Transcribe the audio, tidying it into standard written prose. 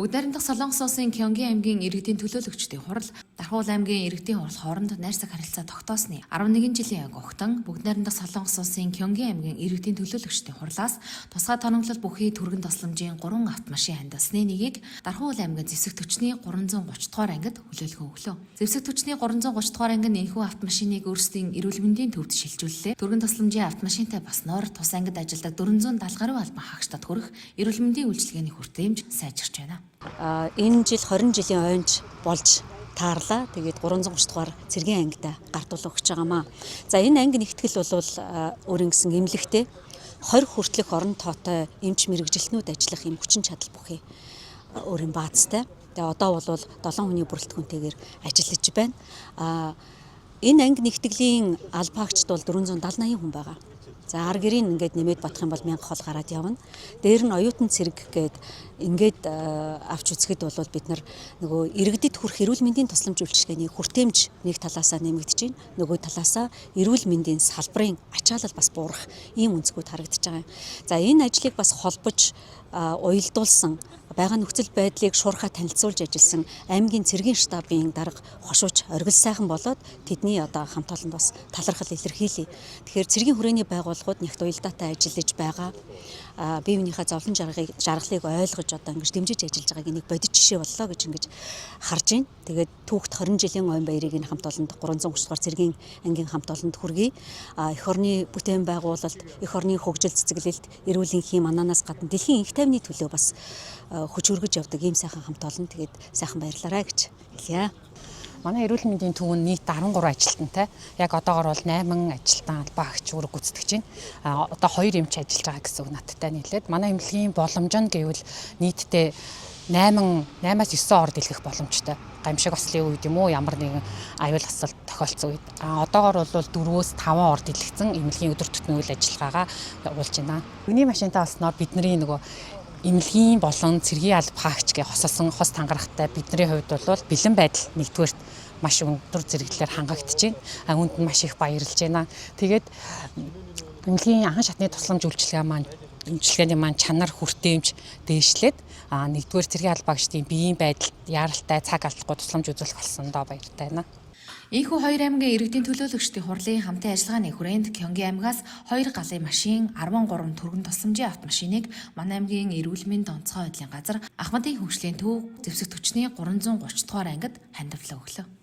Бүгд найрамдах Солонгос улсын Кёнгийн аймгийн иргэдийн төлөөлөгчдийн хурал Дархуул аймгийн иргэдийн хурал хооронд найрсаг харилцаа тогтоосны 11 жилийн огтон бүгд найрамдах Солонгос улсын Кёнгийн аймгийн иргэдийн төлөөлөгчдийн хурлаас тусгай тоногдлол бүхий түргэн тасламжийн 3 автомашин хандсны нэгийг Дархуул аймгийн зэвсэг түвшний 330 дугаар ангид хүлээлгэн өглөө. Зэвсэг түвшний 330 дугаар ангид энэхүү автомашиныг өөрсдийн эрүүл мэндийн төвд шилжүүллээ. Түргэн тасламжийн автомашинтай босноор тус ангид ажилладаг 470 гаруй албан хаагчдад хүрэх эрүүл мэндийн үйлчилгээний хүртээмж сайжирч байна. Энэ жил 20 жилийн ойнч болж таарлаа. Тэгээд 330 дугаар цэргийн ангид гартуул өгч байгаамаа. За энэ анги нэгтгэл бол өөрийн гэсэн эмнэлэгтэй 20 хүртэлх орон тоотой эмч мэрэгжилтнүүд ажиллах юм хүчин чадал бүхий өөрийн баазтай. Тэгээд одоо бол 7 хүний бүрэлдэхүүнтэйгээр ажиллаж байна. Энэ анги нэгтгэлийн албаагчд бол 470-80 хүн байгаа. За ар гэрийн ингээд нэмээд бодох юм бол 1000 хол гараад явна. Дээр нь оюутан цэрэг гээд ингээд авч үзэхэд бол бид нар нөгөө иргэдэд хүрэх эрүүл мэндийн тусламж үйлчилгээний хүртээмж нэг талаасаа нэмэгдэж байна. Нөгөө талаасаа эрүүл мэндийн салбарын ачаалал бас буурах ийм өнцгүүд харагдаж байгаа юм. За энэ ажлыг бас холбож уялдуулсан байгаа нөхцөл байдлыг шуурхаа танилцуулж ажилласан аймгийн цэргийн штабын дарга хошууч оргил сайхан болоод тэдний одоо хамт олонд бас талархал илэрхийлье. Тэгэхээр цэргийн хүрээний байгууллагууд нягт уялдаатай ажиллаж байгаа. Бие биенийхээ зовлон жаргалыг ойлгож одоо ингэж дэмжиж ажиллаж байгааг энийг бодит жишээ боллоо гэж ингэж харж байна. Тэгээд түүхт 20 жилийн ойн баярыг энэ хамт олонд 330 дугаар цэргийн ангийн хамт олонд хүргэе. Эх орны бүтээн байгуулалт, эх орны хөгжил цэцэглэлт, эрүүл энхийн мананаас гадна дэлхийн энх тайвны төлөө бас хүч өргөж явдаг ийм сайхан хамт олон. Тэгээд сайхан баярлалаа гэж хэлье. Манай эрүүл мэндийн төвөнд нийт 13 ажилтнтай. Яг одоогоор бол 8 ажилтан албаагч үүрэг гүйцэтгэж байна. Одоо 2 эмч ажиллаж байгаа гэсэн үг надтай нийлээд. Манай эмнэлгийн боломж нь гэвэл нийтдээ 8-9 ор дэлгэх боломжтой. Гамшиг ослын үед юм уу ямар нэгэн аюул асуулт тохиолдсон үед. Одоогоор бол 4-5 ор дэлгэцэн эмнэлгийн өдөр тутмын үйл ажиллагаагаа явуулж байна. Өгний машинтай болсноор бидний нөгөө эмнэлгийн болон цэргийн албаагч гэх хосолсон хос тангарахтай бидний хувьд бол бэлэн байдал нэгдүгээрт маш өндөр зэрэглэлээр хангагдаж байна. Үүнд нь маш их баярлж байна. Тэгээд эмнэлгийн анхан шатны тусламж үйлчилгээний маань чанар хүртээмж дээшлээд нэгдүгээр цэргийн албаагчдын биеийн байдалд яаралтай цаг алдахгүй тусламж үзүүлэх болсондоо баяртай байна. Ийхүү 2 аймгийн иргэдийн төлөөлөгчдийн хурлын хамтын ажиллагааны хүрээнд Кёнгийн аймгаас 2 галын машин, 13 түргэн тусламжийн автомашиныг манай аймгийн эрүүл мэнд онцгой байдлын газар Ахмадын хөгжлийн төв зэвсэг түвшний 330 дугаар ангид хандивлаа өглөө.